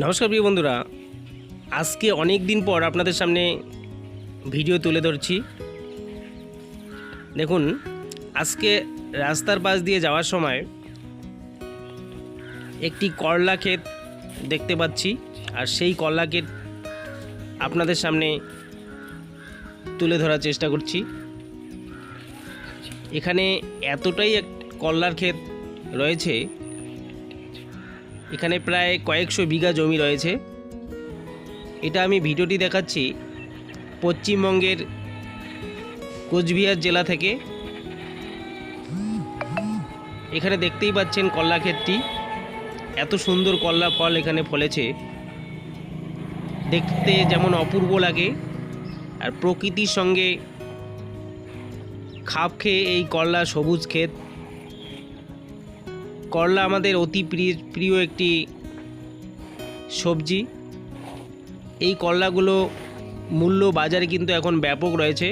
নমস্কার প্রিয় বন্ধুরা, আজকে অনেক দিন পর আপনাদের সামনে ভিডিও তুলে ধরছি। দেখুন, আজকে রাস্তার পাশ দিয়ে যাওয়ার সময় একটি করলা ক্ষেত দেখতে পাচ্ছি, আর সেই করলা ক্ষেত আপনাদের সামনে তুলে ধরার চেষ্টা করছি। এখানে এতটাই করলার ক্ষেত রয়েছে, এখানে প্রায় কয়েকশো বিঘা জমি রয়েছে। এটা আমি ভিডিওটি দেখাচ্ছি পশ্চিমবঙ্গের কোচবিহার জেলা থেকে। এখানে দেখতেই পাচ্ছেন করলা ক্ষেতটি, এত সুন্দর করলা ফল এখানে ফলেছে, দেখতে যেমন অপূর্ব লাগে, আর প্রকৃতির সঙ্গে খাপ খেয়ে এই করলা সবুজ ক্ষেত। করলা আমাদের অতি প্রিয় একটি সবজি। এই করলাগুলো মূল্য বাজারে কিন্তু এখন ব্যাপক রয়েছে।